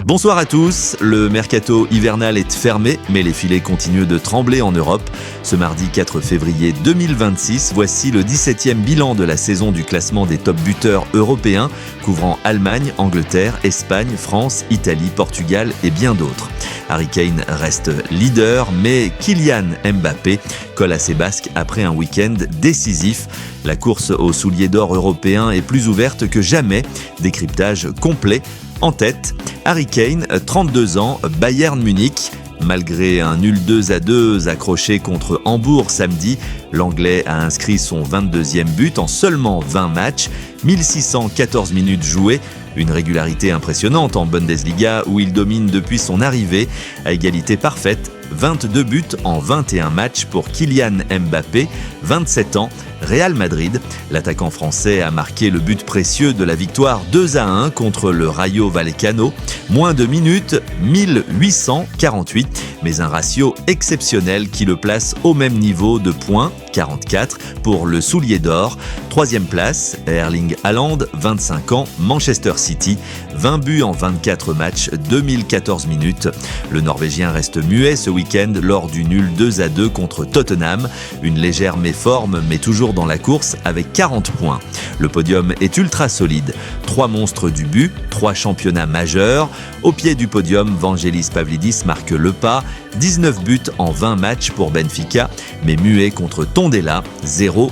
Bonsoir à tous, le mercato hivernal est fermé, mais les filets continuent de trembler en Europe. Ce mardi 4 février 2026, voici le 17e bilan de la saison du classement des top buteurs européens, couvrant Allemagne, Angleterre, Espagne, France, Italie, Portugal et bien d'autres. Harry Kane reste leader, mais Kylian Mbappé colle à ses basques après un week-end décisif. La course aux souliers d'or européens est plus ouverte que jamais. Décryptage complet. En tête, Harry Kane, 32 ans, Bayern Munich. Malgré un nul 2-2 accroché contre Hambourg samedi, l'Anglais a inscrit son 22e but en seulement 20 matchs, 1614 minutes jouées, une régularité impressionnante en Bundesliga où il domine depuis son arrivée, à égalité parfaite, 22 buts en 21 matchs pour Kylian Mbappé, 27 ans, Real Madrid. L'attaquant français a marqué le but précieux de la victoire 2-1 contre le Rayo Vallecano. Moins de minutes, 1848, mais un ratio exceptionnel qui le place au même niveau de points, 44, pour le soulier d'or. Troisième place, Erling Haaland, 25 ans, Manchester City, 20 buts en 24 matchs, 2014 minutes. Le Norvégien reste muet ce week-end lors du nul 2-2 contre Tottenham. Une légère méforme, mais toujours dans la course avec 40 points. Le podium est ultra solide. 3 monstres du but, 3 championnats majeurs. Au pied du podium, Vangelis Pavlidis marque le pas. 19 buts en 20 matchs pour Benfica, mais muet contre Tondela, 0-0.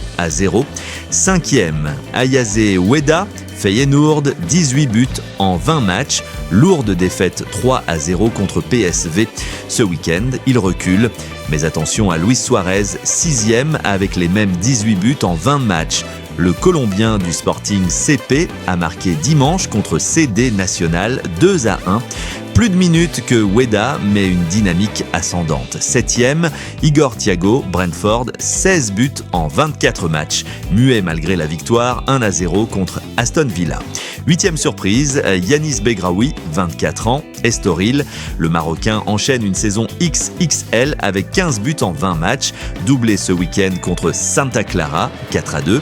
Cinquième, Ayaze Weda, Feyenoord, 18 buts en 20 matchs. Lourde défaite 3-0 contre PSV. Ce week-end, il recule. Mais attention à Luis Suarez, 6e avec les mêmes 18 buts en 20 matchs. Le Colombien du Sporting CP a marqué dimanche contre CD Nacional 2-1. Plus de minutes que Weda, mais une dynamique ascendante. 7e, Igor Thiago, Brentford, 16 buts en 24 matchs. Muet malgré la victoire, 1-0 contre Aston Villa. 8e surprise, Yanis Begraoui, 24 ans, Estoril. Le Marocain enchaîne une saison XXL avec 15 buts en 20 matchs. Doublé ce week-end contre Santa Clara, 4-2.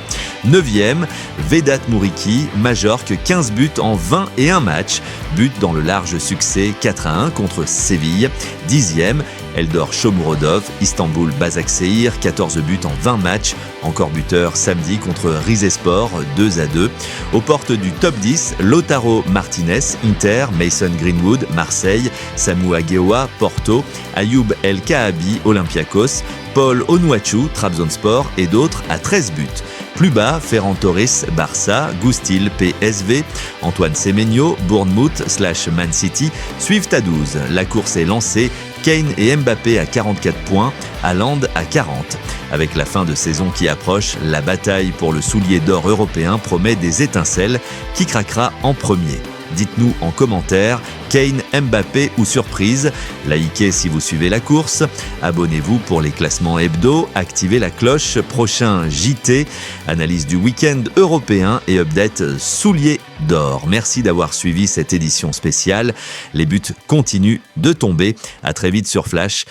9e, Vedat Muriqi, Majorque, 15 buts en 21 matchs. But dans le large succès 4-1 contre Séville. 10e, Eldor Shomurodov, Istanbul Başakşehir, 14 buts en 20 matchs. Encore buteur samedi contre Rizespor, 2-2. Aux portes du top 10, Lautaro Martinez, Inter, Mason Greenwood, Marseille, Samu Aguewa, Porto, Ayoub El Kaabi, Olympiakos, Paul Onuachu, Trabzonspor et d'autres à 13 buts. Plus bas, Ferran Torres, Barça, Gustil, PSV, Antoine Semenyo, Bournemouth/Man City suivent à 12. La course est lancée, Kane et Mbappé à 44 points, Haaland à 40. Avec la fin de saison qui approche, la bataille pour le soulier d'or européen promet des étincelles. Qui craquera en premier ? Dites-nous en commentaire, Kane, Mbappé ou surprise. Likez si vous suivez la course. Abonnez-vous pour les classements hebdo. Activez la cloche. Prochain JT. Analyse du week-end européen et update souliers d'or. Merci d'avoir suivi cette édition spéciale. Les buts continuent de tomber. À très vite sur Flash.